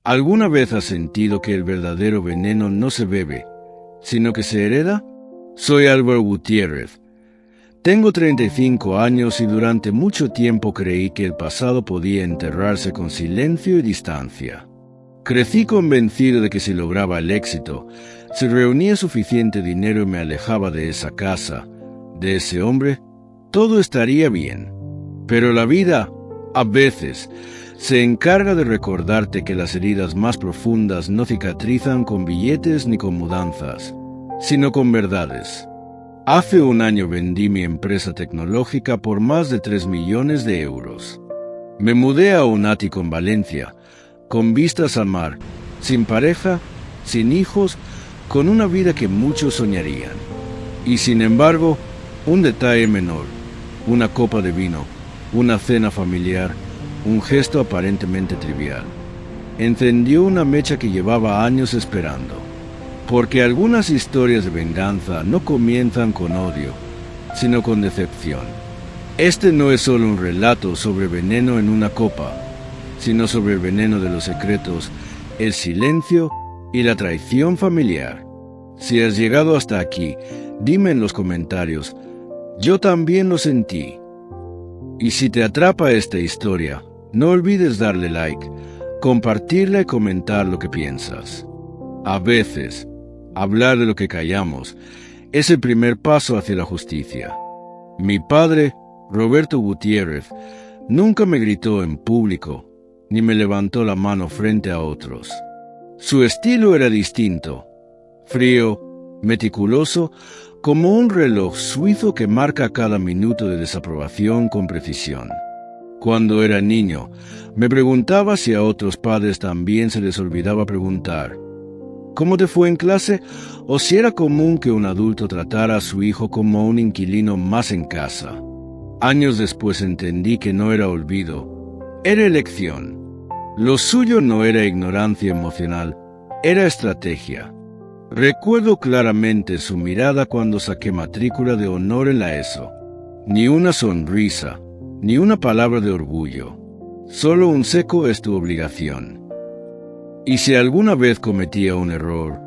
¿Alguna vez has sentido que el verdadero veneno no se bebe, sino que se hereda? Soy Álvaro Gutiérrez. Tengo 35 años y durante mucho tiempo creí que el pasado podía enterrarse con silencio y distancia. Crecí convencido de que si lograba el éxito, si reunía suficiente dinero y me alejaba de esa casa, de ese hombre, todo estaría bien. Pero la vida, a veces, se encarga de recordarte que las heridas más profundas no cicatrizan con billetes ni con mudanzas, sino con verdades. Hace un año vendí mi empresa tecnológica por más de 3 millones de euros. Me mudé a un ático en Valencia, con vistas al mar, sin pareja, sin hijos, con una vida que muchos soñarían. Y sin embargo, un detalle menor, una copa de vino, una cena familiar, un gesto aparentemente trivial, encendió una mecha que llevaba años esperando. Porque algunas historias de venganza no comienzan con odio, sino con decepción. Este no es solo un relato sobre veneno en una copa, sino sobre el veneno de los secretos, el silencio y la traición familiar. Si has llegado hasta aquí, dime en los comentarios, yo también lo sentí. Y si te atrapa esta historia, no olvides darle like, compartirla y comentar lo que piensas. A veces, hablar de lo que callamos es el primer paso hacia la justicia. Mi padre, Roberto Gutiérrez, nunca me gritó en público, ni me levantó la mano frente a otros. Su estilo era distinto, frío, meticuloso, como un reloj suizo que marca cada minuto de desaprobación con precisión. Cuando era niño, me preguntaba si a otros padres también se les olvidaba preguntar ¿cómo te fue en clase? O si era común que un adulto tratara a su hijo como un inquilino más en casa. Años después entendí que no era olvido, era elección. Lo suyo no era ignorancia emocional, era estrategia. Recuerdo claramente su mirada cuando saqué matrícula de honor en la ESO. Ni una sonrisa, ni una palabra de orgullo. Solo un seco es tu obligación. Y si alguna vez cometía un error,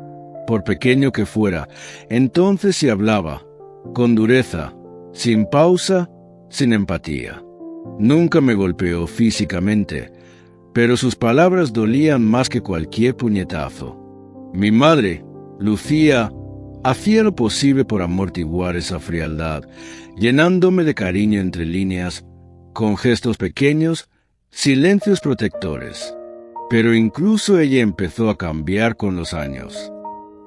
por pequeño que fuera, entonces se hablaba, con dureza, sin pausa, sin empatía. Nunca me golpeó físicamente, pero sus palabras dolían más que cualquier puñetazo. Mi madre, Lucía, hacía lo posible por amortiguar esa frialdad, llenándome de cariño entre líneas, con gestos pequeños, silencios protectores. Pero incluso ella empezó a cambiar con los años.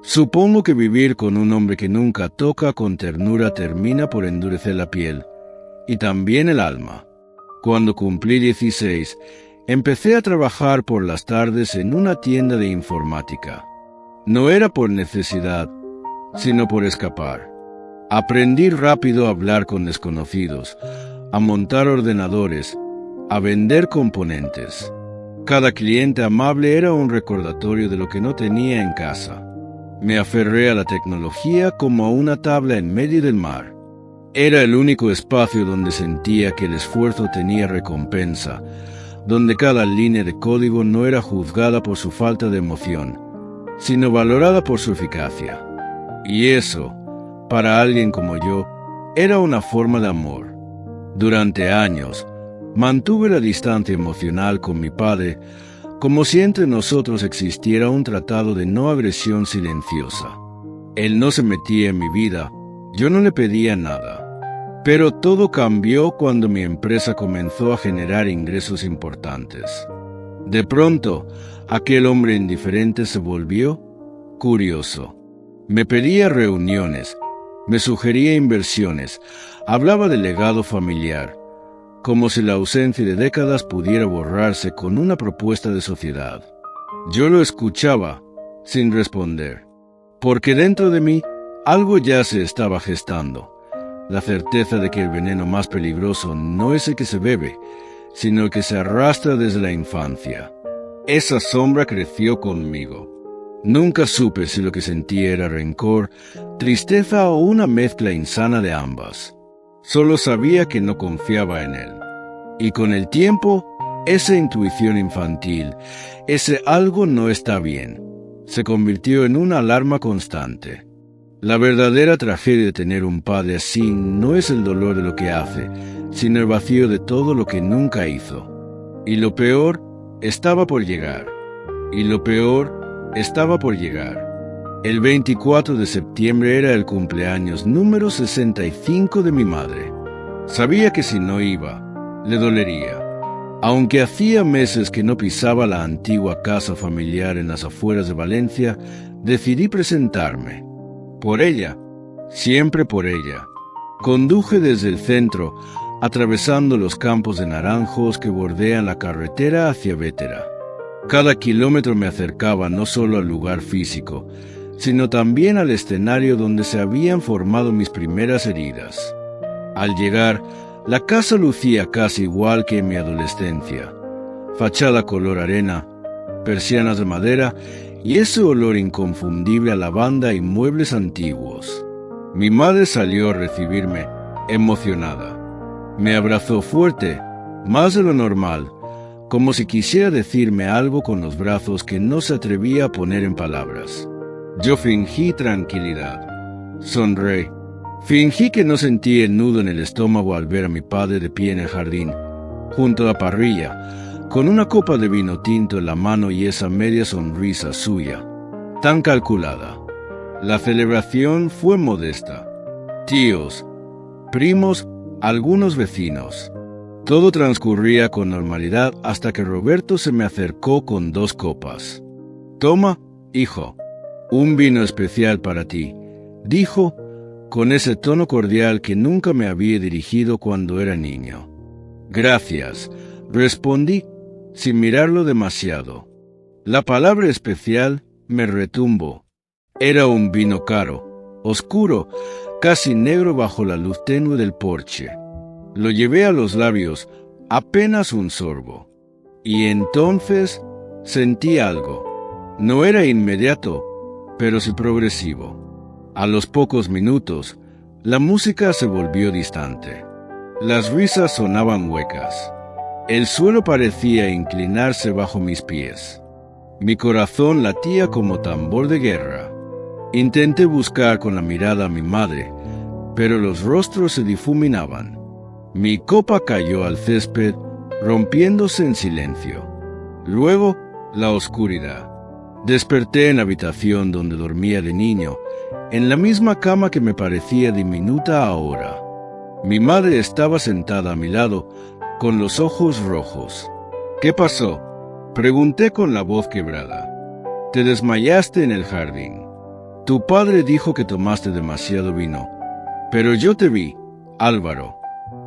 Supongo que vivir con un hombre que nunca toca con ternura termina por endurecer la piel, y también el alma. Cuando cumplí 16, empecé a trabajar por las tardes en una tienda de informática. No era por necesidad, sino por escapar. Aprendí rápido a hablar con desconocidos, a montar ordenadores, a vender componentes. Cada cliente amable era un recordatorio de lo que no tenía en casa. Me aferré a la tecnología como a una tabla en medio del mar. Era el único espacio donde sentía que el esfuerzo tenía recompensa, donde cada línea de código no era juzgada por su falta de emoción, sino valorada por su eficacia. Y eso, para alguien como yo, era una forma de amor. Durante años, mantuve la distancia emocional con mi padre, como si entre nosotros existiera un tratado de no agresión silenciosa. Él no se metía en mi vida, yo no le pedía nada. Pero todo cambió cuando mi empresa comenzó a generar ingresos importantes. De pronto, aquel hombre indiferente se volvió curioso. Me pedía reuniones, me sugería inversiones, hablaba del legado familiar, como si la ausencia de décadas pudiera borrarse con una propuesta de sociedad. Yo lo escuchaba, sin responder, porque dentro de mí algo ya se estaba gestando, la certeza de que el veneno más peligroso no es el que se bebe, sino el que se arrastra desde la infancia. Esa sombra creció conmigo. Nunca supe si lo que sentía era rencor, tristeza o una mezcla insana de ambas. Solo sabía que no confiaba en él. Y con el tiempo, Esa intuición infantil, ese algo no está bien, se convirtió en una alarma constante. La verdadera tragedia de tener un padre así no es el dolor de lo que hace, sino el vacío de todo lo que nunca hizo. Y lo peor estaba por llegar. Y lo peor estaba por llegar. El 24 de septiembre era el cumpleaños número 65 de mi madre. Sabía que si no iba, le dolería. Aunque hacía meses que no pisaba la antigua casa familiar en las afueras de Valencia, decidí presentarme. Por ella, siempre por ella. Conduje desde el centro, atravesando los campos de naranjos que bordean la carretera hacia Bétera. Cada kilómetro me acercaba no solo al lugar físico, sino también al escenario donde se habían formado mis primeras heridas. Al llegar, la casa lucía casi igual que en mi adolescencia. Fachada color arena, persianas de madera y ese olor inconfundible a lavanda y muebles antiguos. Mi madre salió a recibirme, emocionada. Me abrazó fuerte, más de lo normal, como si quisiera decirme algo con los brazos que no se atrevía a poner en palabras. Yo fingí tranquilidad. Sonreí. Fingí que no sentí el nudo en el estómago al ver a mi padre de pie en el jardín, junto a la parrilla, con una copa de vino tinto en la mano y esa media sonrisa suya, tan calculada. La celebración fue modesta. Tíos, primos, algunos vecinos. Todo transcurría con normalidad hasta que Roberto se me acercó con 2 copas. «Toma, hijo, un vino especial para ti», dijo, con ese tono cordial que nunca me había dirigido cuando era niño. «Gracias», respondí, sin mirarlo demasiado. La palabra especial me retumbó. Era un vino caro, oscuro, casi negro bajo la luz tenue del porche. Lo llevé a los labios, apenas un sorbo. Y entonces sentí algo. No era inmediato, pero sí progresivo. A los pocos minutos, la música se volvió distante. Las risas sonaban huecas. El suelo parecía inclinarse bajo mis pies. Mi corazón latía como tambor de guerra. Intenté buscar con la mirada a mi madre, pero los rostros se difuminaban. Mi copa cayó al césped, rompiéndose en silencio. Luego, la oscuridad. Desperté en la habitación donde dormía de niño, en la misma cama que me parecía diminuta ahora. Mi madre estaba sentada a mi lado, con los ojos rojos. «¿Qué pasó?», pregunté con la voz quebrada. «Te desmayaste en el jardín. Tu padre dijo que tomaste demasiado vino, pero yo te vi, Álvaro.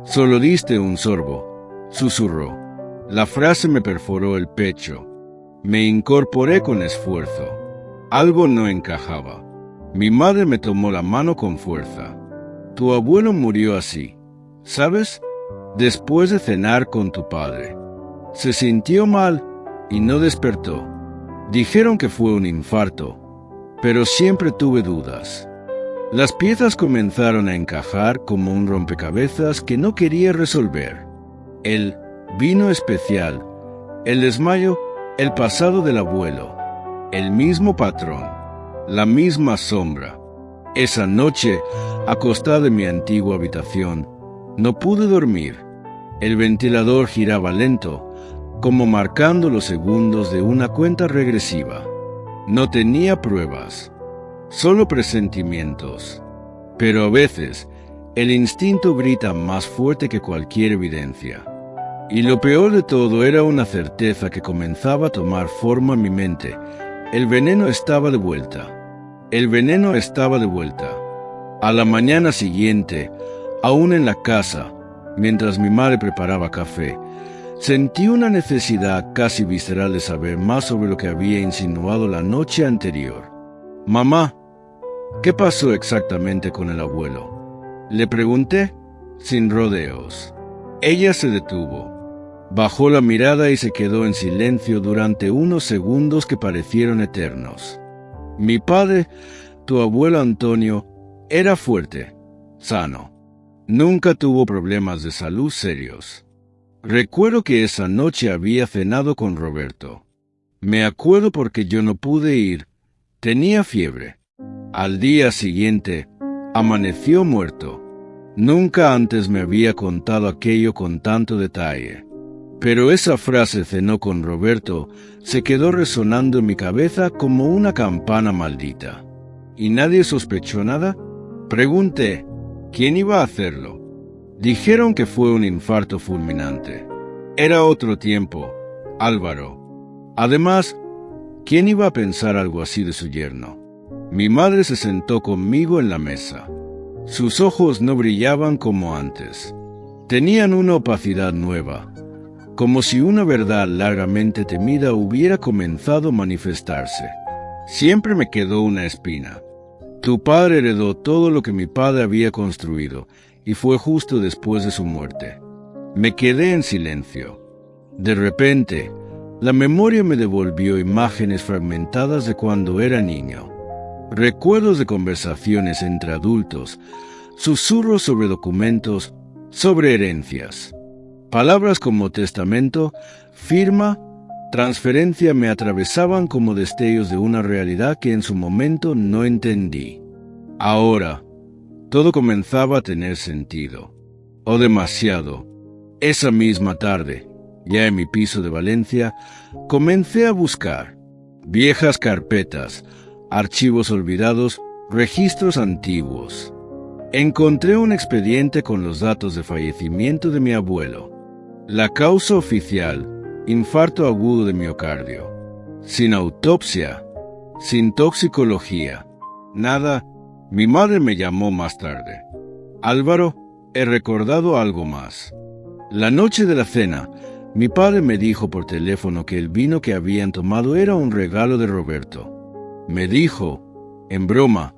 Solo diste un sorbo», susurró. La frase me perforó el pecho. Me incorporé con esfuerzo. Algo no encajaba. Mi madre me tomó la mano con fuerza. «Tu abuelo murió así, ¿sabes? Después de cenar con tu padre. Se sintió mal y no despertó. Dijeron que fue un infarto, pero siempre tuve dudas». Las piezas comenzaron a encajar como un rompecabezas que no quería resolver. El vino especial, el desmayo, el pasado del abuelo, el mismo patrón, la misma sombra. Esa noche, acostada en mi antigua habitación, no pude dormir. El ventilador giraba lento, como marcando los segundos de una cuenta regresiva. No tenía pruebas, solo presentimientos. Pero a veces, el instinto grita más fuerte que cualquier evidencia. Y lo peor de todo era una certeza que comenzaba a tomar forma en mi mente. El veneno estaba de vuelta. El veneno estaba de vuelta. A la mañana siguiente, aún en la casa, mientras mi madre preparaba café, sentí una necesidad casi visceral de saber más sobre lo que había insinuado la noche anterior. «Mamá, ¿qué pasó exactamente con el abuelo?», le pregunté, sin rodeos. Ella se detuvo. Bajó la mirada y se quedó en silencio durante unos segundos que parecieron eternos. «Mi padre, tu abuelo Antonio, era fuerte, sano. Nunca tuvo problemas de salud serios», Recuerdo que esa noche había cenado con Roberto. Me acuerdo porque yo no pude ir. Tenía fiebre. Al día siguiente, amaneció muerto. Nunca antes me había contado aquello con tanto detalle. Pero esa frase cenó con Roberto se quedó resonando en mi cabeza como una campana maldita. ¿Y nadie sospechó nada? Pregunté, ¿quién iba a hacerlo? Dijeron que fue un infarto fulminante. Era otro tiempo, Álvaro. Además, ¿quién iba a pensar algo así de su yerno? Mi madre se sentó conmigo en la mesa. Sus ojos no brillaban como antes. Tenían una opacidad nueva, como si una verdad largamente temida hubiera comenzado a manifestarse. Siempre me quedó una espina. Tu padre heredó todo lo que mi padre había construido, y fue justo después de su muerte. Me quedé en silencio. De repente, la memoria me devolvió imágenes fragmentadas de cuando era niño. Recuerdos de conversaciones entre adultos, susurros sobre documentos, sobre herencias. Palabras como testamento, firma, transferencia me atravesaban como destellos de una realidad que en su momento no entendí. Ahora, todo comenzaba a tener sentido. O demasiado. Esa misma tarde, ya en mi piso de Valencia, comencé a buscar viejas carpetas, archivos olvidados, registros antiguos. Encontré un expediente con los datos de fallecimiento de mi abuelo. La causa oficial, infarto agudo de miocardio. Sin autopsia, sin toxicología, nada. Mi madre me llamó más tarde. Álvaro, he recordado algo más. La noche de la cena, mi padre me dijo por teléfono que el vino que habían tomado era un regalo de Roberto. Me dijo, en broma,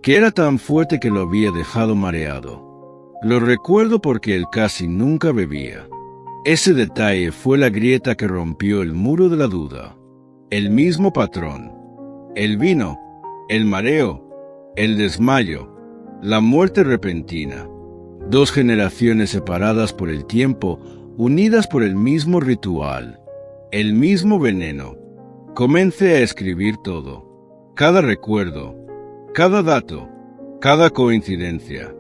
que era tan fuerte que lo había dejado mareado. Lo recuerdo porque él casi nunca bebía. Ese detalle fue la grieta que rompió el muro de la duda. El mismo patrón. El vino, el mareo, el desmayo, la muerte repentina. Dos generaciones separadas por el tiempo, unidas por el mismo ritual, el mismo veneno. Comencé a escribir todo. Cada recuerdo, cada dato, cada coincidencia.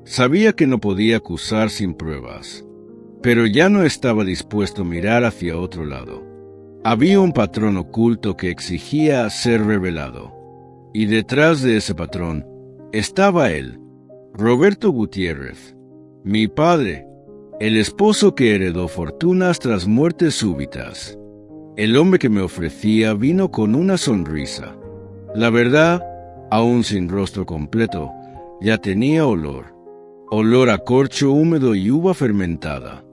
Sabía que no podía acusar sin pruebas, pero ya no estaba dispuesto a mirar hacia otro lado. Había un patrón oculto que exigía ser revelado. Y detrás de ese patrón estaba él, Roberto Gutiérrez, mi padre, el esposo que heredó fortunas tras muertes súbitas. El hombre que me ofrecía vino con una sonrisa. La verdad, aún sin rostro completo, ya tenía olor. Olor a corcho húmedo y uva fermentada.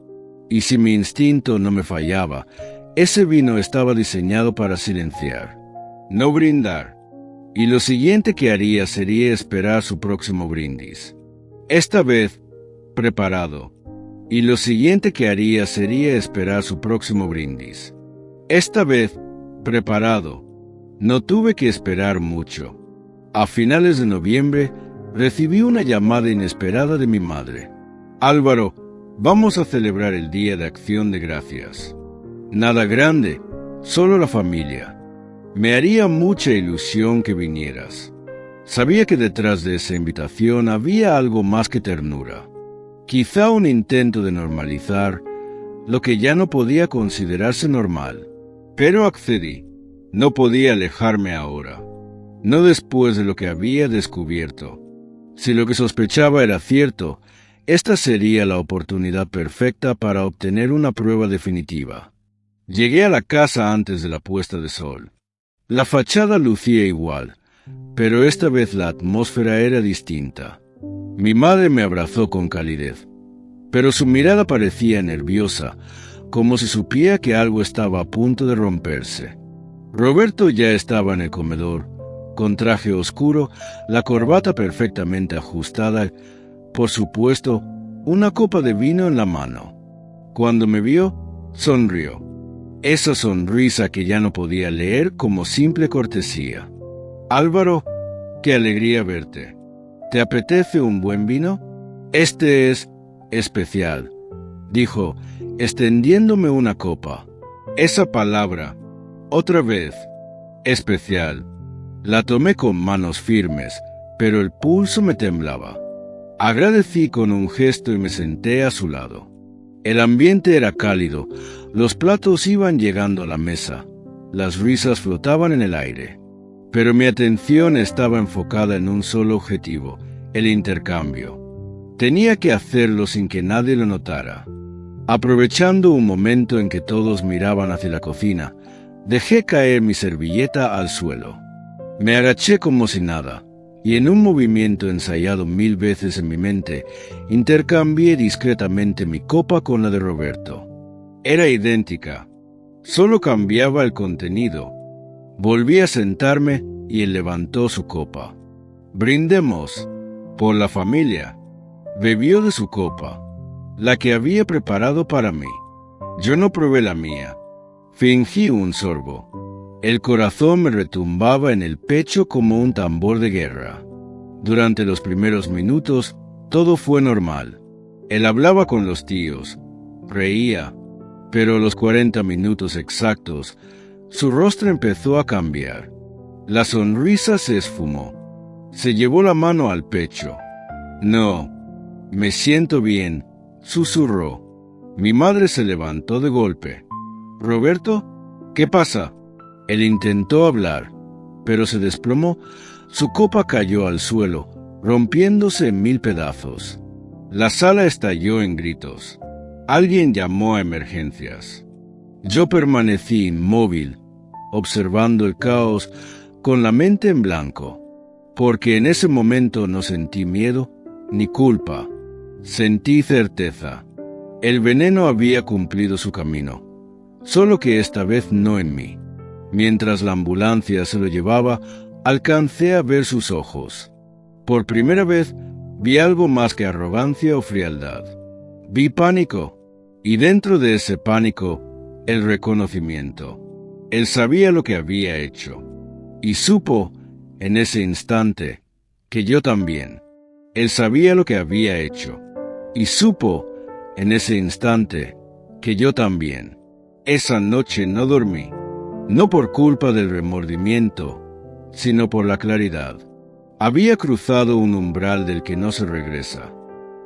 Y si mi instinto no me fallaba, ese vino estaba diseñado para silenciar, no brindar. Y lo siguiente que haría sería esperar su próximo brindis. Esta vez, preparado. Y lo siguiente que haría sería esperar su próximo brindis. Esta vez, preparado. No tuve que esperar mucho. A finales de noviembre, recibí una llamada inesperada de mi madre. Álvaro, vamos a celebrar el Día de Acción de Gracias. Nada grande, solo la familia. Me haría mucha ilusión que vinieras. Sabía que detrás de esa invitación había algo más que ternura. Quizá un intento de normalizar lo que ya no podía considerarse normal. Pero accedí. No podía alejarme ahora. No después de lo que había descubierto. Si lo que sospechaba era cierto, esta sería la oportunidad perfecta para obtener una prueba definitiva. Llegué a la casa antes de la puesta de sol. La fachada lucía igual, pero esta vez la atmósfera era distinta. Mi madre me abrazó con calidez, pero su mirada parecía nerviosa, como si supiera que algo estaba a punto de romperse. Roberto ya estaba en el comedor, con traje oscuro, la corbata perfectamente ajustada, por supuesto, una copa de vino en la mano. Cuando me vio, sonrió. Esa sonrisa que ya no podía leer como simple cortesía. Álvaro, qué alegría verte. ¿Te apetece un buen vino? Este es especial, dijo, extendiéndome una copa. Esa palabra, otra vez, especial. La tomé con manos firmes, pero el pulso me temblaba. Agradecí con un gesto y me senté a su lado. El ambiente era cálido, los platos iban llegando a la mesa, las risas flotaban en el aire. Pero mi atención estaba enfocada en un solo objetivo, el intercambio. Tenía que hacerlo sin que nadie lo notara. Aprovechando un momento en que todos miraban hacia la cocina, dejé caer mi servilleta al suelo. Me agaché como si nada, y en un movimiento ensayado 1000 veces en mi mente, intercambié discretamente mi copa con la de Roberto. Era idéntica, solo cambiaba el contenido. Volví a sentarme y él levantó su copa. Brindemos, por la familia. Bebió de su copa, la que había preparado para mí. Yo no probé la mía. Fingí un sorbo. El corazón me retumbaba en el pecho como un tambor de guerra. Durante los primeros minutos, todo fue normal. Él hablaba con los tíos, reía, pero a los 40 minutos exactos, su rostro empezó a cambiar. La sonrisa se esfumó. Se llevó la mano al pecho. No, me siento bien, susurró. Mi madre se levantó de golpe. «Roberto, ¿qué pasa?» Él intentó hablar, pero se desplomó. Su copa cayó al suelo, rompiéndose en 1000 pedazos. La sala estalló en gritos. Alguien llamó a emergencias. Yo permanecí inmóvil, observando el caos con la mente en blanco, porque en ese momento no sentí miedo ni culpa. Sentí certeza. El veneno había cumplido su camino, solo que esta vez no en mí. Mientras la ambulancia se lo llevaba, alcancé a ver sus ojos. Por primera vez vi algo más que arrogancia o frialdad. Vi pánico, y dentro de ese pánico, el reconocimiento. Él sabía lo que había hecho, y supo, en ese instante, que yo también. Él sabía lo que había hecho, y supo, en ese instante, que yo también. Esa noche no dormí, no por culpa del remordimiento, sino por la claridad. Había cruzado un umbral del que no se regresa,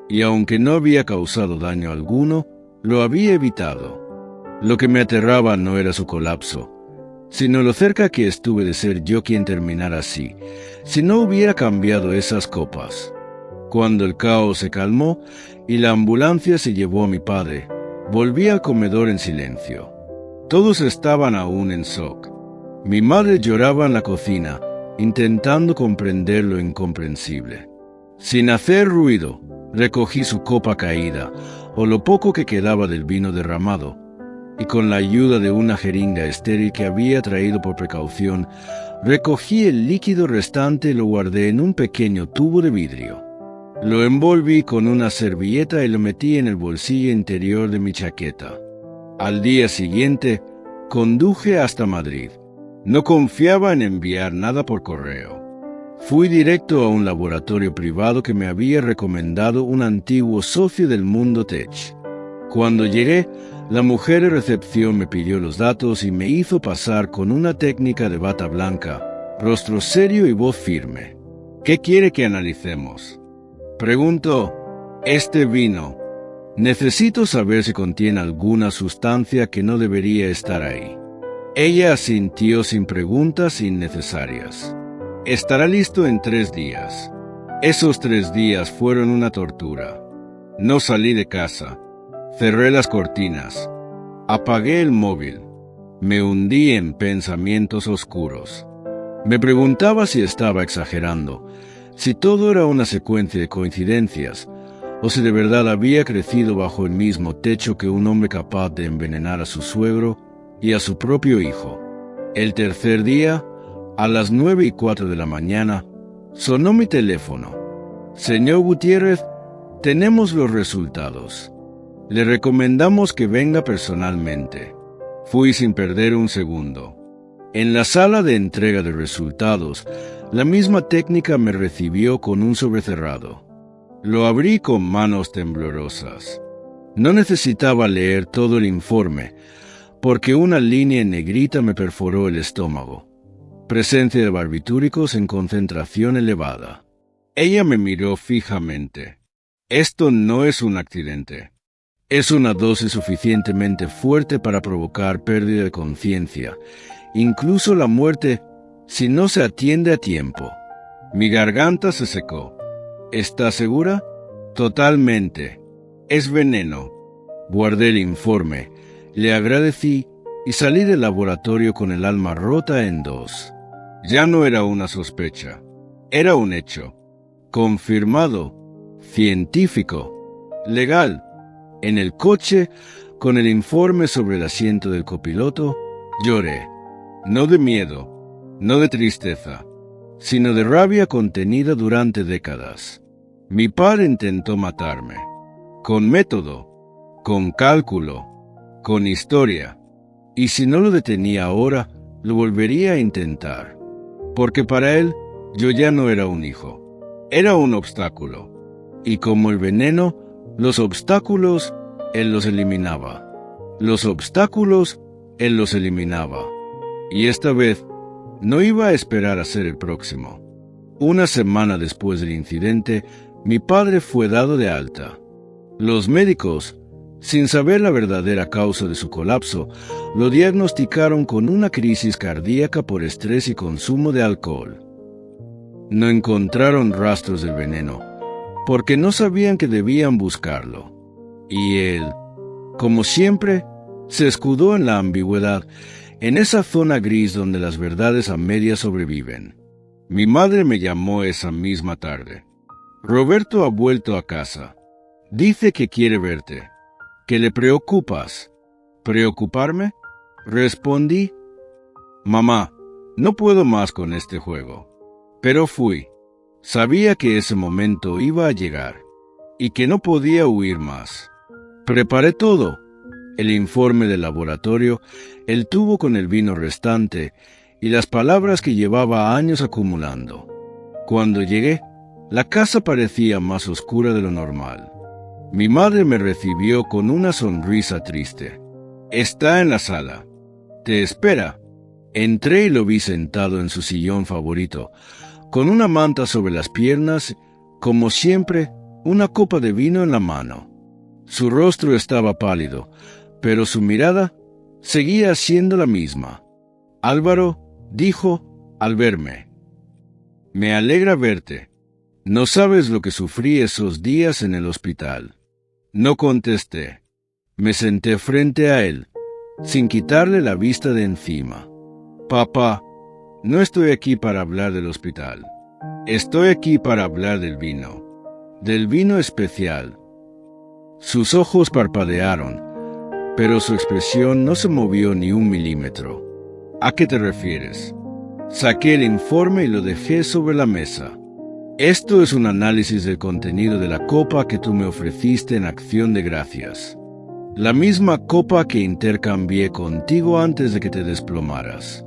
y aunque no había causado daño alguno, lo había evitado. Lo que me aterraba no era su colapso, sino lo cerca que estuve de ser yo quien terminara así, si no hubiera cambiado esas copas. Cuando el caos se calmó y la ambulancia se llevó a mi padre, volví al comedor en silencio. Todos estaban aún en shock. Mi madre lloraba en la cocina, intentando comprender lo incomprensible. Sin hacer ruido, recogí su copa caída, o lo poco que quedaba del vino derramado, y con la ayuda de una jeringa estéril que había traído por precaución, recogí el líquido restante y lo guardé en un pequeño tubo de vidrio. Lo envolví con una servilleta y lo metí en el bolsillo interior de mi chaqueta. Al día siguiente, conduje hasta Madrid. No confiaba en enviar nada por correo. Fui directo a un laboratorio privado que me había recomendado un antiguo socio del mundo tech. Cuando llegué, la mujer de recepción me pidió los datos y me hizo pasar con una técnica de bata blanca, rostro serio y voz firme. «¿Qué quiere que analicemos?» Preguntó. «Este vino. Necesito saber si contiene alguna sustancia que no debería estar ahí». Ella asintió sin preguntas innecesarias. «Estará listo en 3 días». Esos 3 días fueron una tortura. No salí de casa. Cerré las cortinas. Apagué el móvil. Me hundí en pensamientos oscuros. Me preguntaba si estaba exagerando, si todo era una secuencia de coincidencias, o si de verdad había crecido bajo el mismo techo que un hombre capaz de envenenar a su suegro y a su propio hijo. El tercer día, a las 9:04 de la mañana, sonó mi teléfono. «Señor Gutiérrez, tenemos los resultados. Le recomendamos que venga personalmente». Fui sin perder un segundo. En la sala de entrega de resultados, la misma técnica me recibió con un sobre cerrado. Lo abrí con manos temblorosas. No necesitaba leer todo el informe, porque una línea en negrita me perforó el estómago. Presencia de barbitúricos en concentración elevada. Ella me miró fijamente. Esto no es un accidente. Es una dosis suficientemente fuerte para provocar pérdida de conciencia, incluso la muerte, si no se atiende a tiempo. Mi garganta se secó. ¿Estás segura? Totalmente. Es veneno. Guardé el informe, le agradecí y salí del laboratorio con el alma rota en dos. Ya no era una sospecha. Era un hecho. Confirmado. Científico. Legal. En el coche, con el informe sobre el asiento del copiloto, lloré. No de miedo, no de tristeza, sino de rabia contenida durante décadas. Mi padre intentó matarme. Con método, con cálculo, con historia. Y si no lo detenía ahora, lo volvería a intentar. Porque para él, yo ya no era un hijo. Era un obstáculo. Y como el veneno, los obstáculos, él los eliminaba. Los obstáculos, él los eliminaba. Y esta vez, no iba a esperar a ser el próximo. Una semana después del incidente, mi padre fue dado de alta. Los médicos, sin saber la verdadera causa de su colapso, lo diagnosticaron con una crisis cardíaca por estrés y consumo de alcohol. No encontraron rastros del veneno, porque no sabían que debían buscarlo. Y él, como siempre, se escudó en la ambigüedad, en esa zona gris donde las verdades a medias sobreviven. Mi madre me llamó esa misma tarde. Roberto ha vuelto a casa. Dice que quiere verte, que le preocupas. ¿Preocuparme? Respondí. Mamá, no puedo más con este juego. Pero fui. Sabía que ese momento iba a llegar y que no podía huir más. Preparé todo, el informe del laboratorio, el tubo con el vino restante y las palabras que llevaba años acumulando. Cuando llegué, la casa parecía más oscura de lo normal. Mi madre me recibió con una sonrisa triste. Está en la sala. Te espera. Entré y lo vi sentado en su sillón favorito, con una manta sobre las piernas, como siempre, una copa de vino en la mano. Su rostro estaba pálido, pero su mirada seguía siendo la misma. Álvaro dijo al verme: «Me alegra verte. No sabes lo que sufrí esos días en el hospital». No contesté. Me senté frente a él, sin quitarle la vista de encima. «Papá, no estoy aquí para hablar del hospital. Estoy aquí para hablar del vino especial». Sus ojos parpadearon, pero su expresión no se movió ni un milímetro. «¿A qué te refieres?» Saqué el informe y lo dejé sobre la mesa. «Esto es un análisis del contenido de la copa que tú me ofreciste en acción de gracias. La misma copa que intercambié contigo antes de que te desplomaras.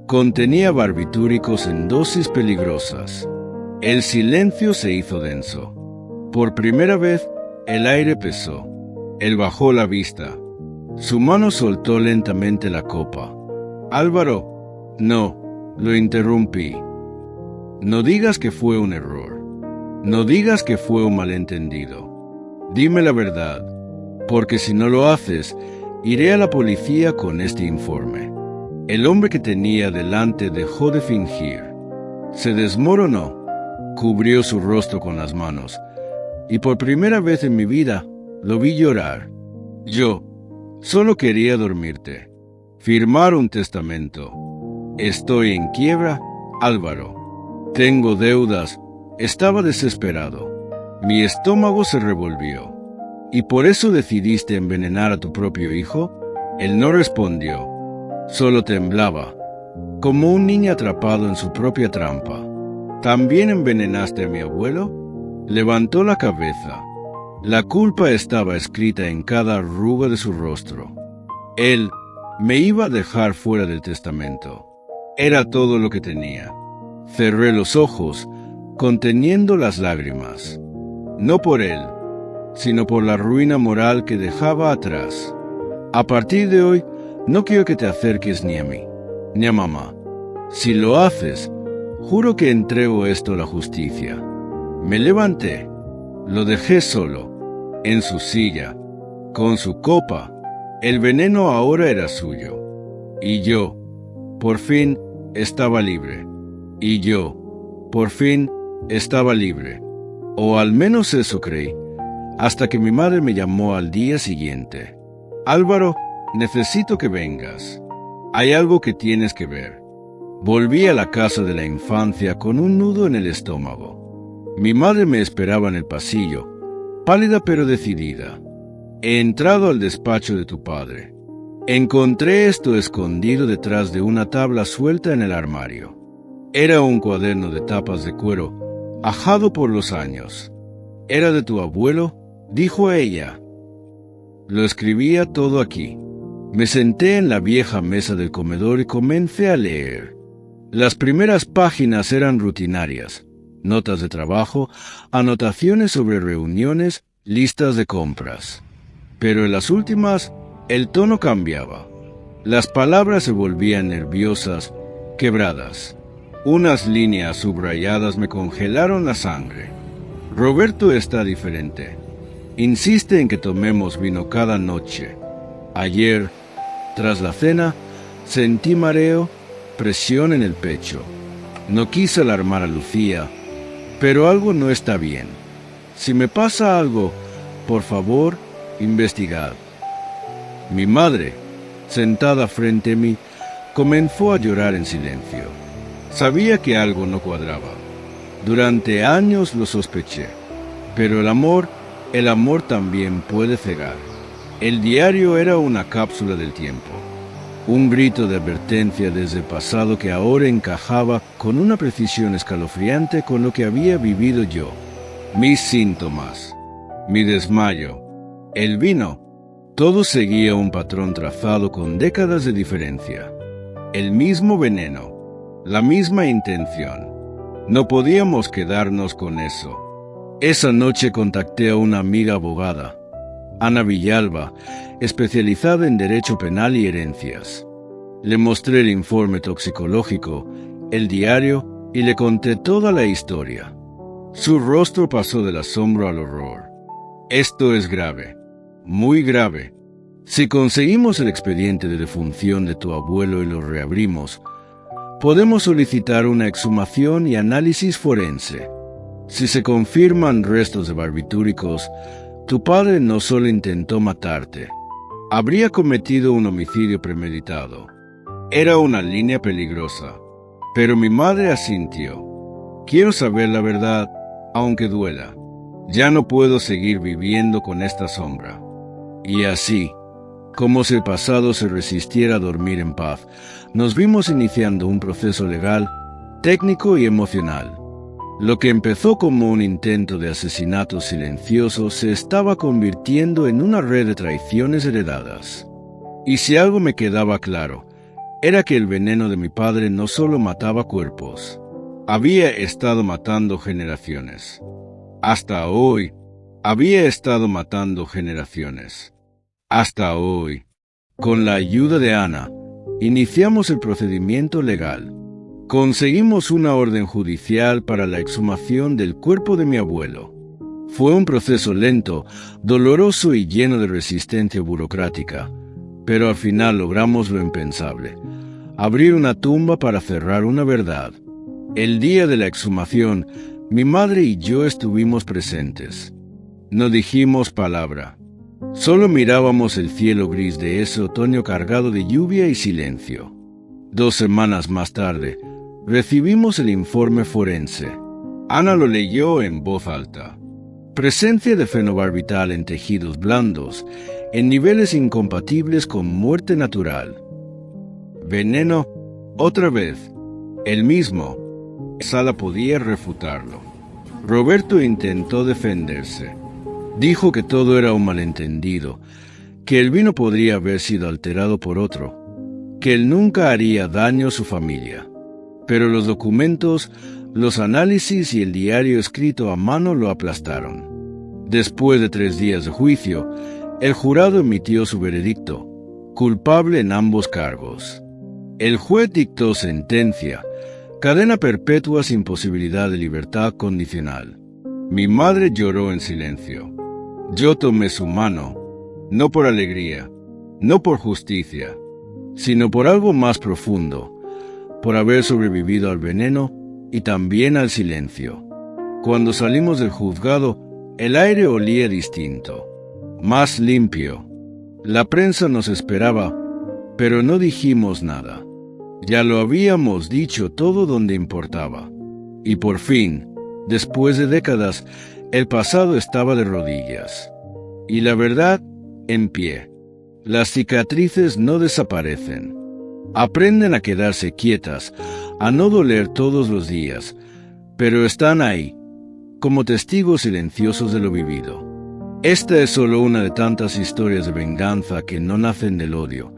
Contenía barbitúricos en dosis peligrosas». El silencio se hizo denso. Por primera vez, el aire pesó. Él bajó la vista. Su mano soltó lentamente la copa. «Álvaro». «No», lo interrumpí. «No digas que fue un error. No digas que fue un malentendido. Dime la verdad, porque si no lo haces, iré a la policía con este informe». El hombre que tenía delante dejó de fingir. Se desmoronó, cubrió su rostro con las manos, y por primera vez en mi vida lo vi llorar. «Yo solo quería dormirte, firmar un testamento. Estoy en quiebra, Álvaro. Tengo deudas». Estaba desesperado. Mi estómago se revolvió. «¿Y por eso decidiste envenenar a tu propio hijo?» Él no respondió. Solo temblaba, como un niño atrapado en su propia trampa. «¿También envenenaste a mi abuelo?» Levantó la cabeza. La culpa estaba escrita en cada arruga de su rostro. Él me iba a dejar fuera del testamento. Era todo lo que tenía. Cerré los ojos, conteniendo las lágrimas. No por él, sino por la ruina moral que dejaba atrás. A partir de hoy, no quiero que te acerques ni a mí, ni a mamá. Si lo haces, juro que entrego esto a la justicia. Me levanté, lo dejé solo, en su silla, con su copa. El veneno ahora era suyo. Y yo, por fin, estaba libre. Y yo, por fin, estaba libre. O al menos eso creí, hasta que mi madre me llamó al día siguiente. Álvaro, necesito que vengas. Hay algo que tienes que ver. Volví a la casa de la infancia con un nudo en el estómago. Mi madre me esperaba en el pasillo, pálida pero decidida. He entrado al despacho de tu padre. Encontré esto escondido detrás de una tabla suelta en el armario. Era un cuaderno de tapas de cuero, ajado por los años. ¿Era de tu abuelo?, dijo ella. Lo escribía todo aquí. Me senté en la vieja mesa del comedor y comencé a leer. Las primeras páginas eran rutinarias, notas de trabajo, anotaciones sobre reuniones, listas de compras. Pero en las últimas, el tono cambiaba. Las palabras se volvían nerviosas, quebradas. Unas líneas subrayadas me congelaron la sangre. Roberto está diferente. Insiste en que tomemos vino cada noche. Ayer, tras la cena, sentí mareo, presión en el pecho. No quise alarmar a Lucía, pero algo no está bien. Si me pasa algo, por favor, investigad. Mi madre, sentada frente a mí, comenzó a llorar en silencio. Sabía que algo no cuadraba. Durante años lo sospeché. Pero el amor también puede cegar. El diario era una cápsula del tiempo. Un grito de advertencia desde el pasado que ahora encajaba con una precisión escalofriante con lo que había vivido yo. Mis síntomas, mi desmayo, el vino, todo seguía un patrón trazado con décadas de diferencia. El mismo veneno, la misma intención. No podíamos quedarnos con eso. Esa noche contacté a una amiga abogada, Ana Villalba, especializada en Derecho Penal y Herencias. Le mostré el informe toxicológico, el diario y le conté toda la historia. Su rostro pasó del asombro al horror. Esto es grave, muy grave. Si conseguimos el expediente de defunción de tu abuelo y lo reabrimos, podemos solicitar una exhumación y análisis forense. Si se confirman restos de barbitúricos, tu padre no solo intentó matarte, habría cometido un homicidio premeditado. Era una línea peligrosa, pero mi madre asintió. Quiero saber la verdad, aunque duela. Ya no puedo seguir viviendo con esta sombra. Y así, como si el pasado se resistiera a dormir en paz, nos vimos iniciando un proceso legal, técnico y emocional. Lo que empezó como un intento de asesinato silencioso se estaba convirtiendo en una red de traiciones heredadas. Y si algo me quedaba claro, era que el veneno de mi padre no solo mataba cuerpos, había estado matando generaciones. Hasta hoy, había estado matando generaciones. Hasta hoy, con la ayuda de Ana, iniciamos el procedimiento legal. Conseguimos una orden judicial para la exhumación del cuerpo de mi abuelo. Fue un proceso lento, doloroso y lleno de resistencia burocrática, pero al final logramos lo impensable: abrir una tumba para cerrar una verdad. El día de la exhumación, mi madre y yo estuvimos presentes. No dijimos palabra. Solo mirábamos el cielo gris de ese otoño cargado de lluvia y silencio. 2 semanas más tarde, recibimos el informe forense. Ana lo leyó en voz alta. Presencia de fenobarbital en tejidos blandos, en niveles incompatibles con muerte natural. Veneno, otra vez, el mismo. Sala podía refutarlo. Roberto intentó defenderse. Dijo que todo era un malentendido, que el vino podría haber sido alterado por otro, que él nunca haría daño a su familia. Pero los documentos, los análisis y el diario escrito a mano lo aplastaron. Después de 3 días de juicio, el jurado emitió su veredicto, culpable en ambos cargos. El juez dictó sentencia, cadena perpetua sin posibilidad de libertad condicional. Mi madre lloró en silencio. Yo tomé su mano, no por alegría, no por justicia, sino por algo más profundo, por haber sobrevivido al veneno y también al silencio. Cuando salimos del juzgado, el aire olía distinto, más limpio. La prensa nos esperaba, pero no dijimos nada. Ya lo habíamos dicho todo donde importaba. Y por fin, después de décadas, el pasado estaba de rodillas. Y la verdad, en pie. Las cicatrices no desaparecen. Aprenden a quedarse quietas, a no doler todos los días, pero están ahí, como testigos silenciosos de lo vivido. Esta es solo una de tantas historias de venganza que no nacen del odio,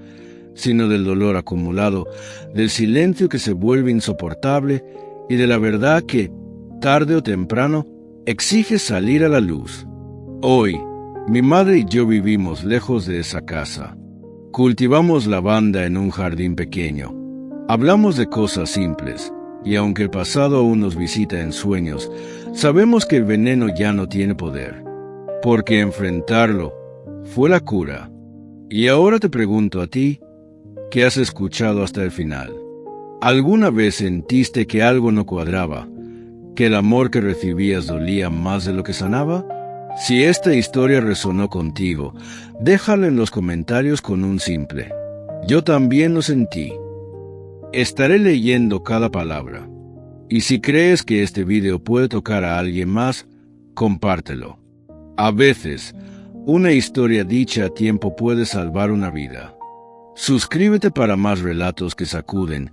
sino del dolor acumulado, del silencio que se vuelve insoportable y de la verdad que, tarde o temprano, exige salir a la luz. Hoy, mi madre y yo vivimos lejos de esa casa. Cultivamos lavanda en un jardín pequeño. Hablamos de cosas simples, y aunque el pasado aún nos visita en sueños, sabemos que el veneno ya no tiene poder, porque enfrentarlo fue la cura. Y ahora te pregunto a ti, ¿qué has escuchado hasta el final? ¿Alguna vez sentiste que algo no cuadraba, que el amor que recibías dolía más de lo que sanaba? Si esta historia resonó contigo, déjalo en los comentarios con un simple: yo también lo sentí. Estaré leyendo cada palabra. Y si crees que este video puede tocar a alguien más, compártelo. A veces, una historia dicha a tiempo puede salvar una vida. Suscríbete para más relatos que sacuden,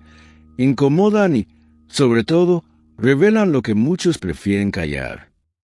incomodan y, sobre todo, revelan lo que muchos prefieren callar.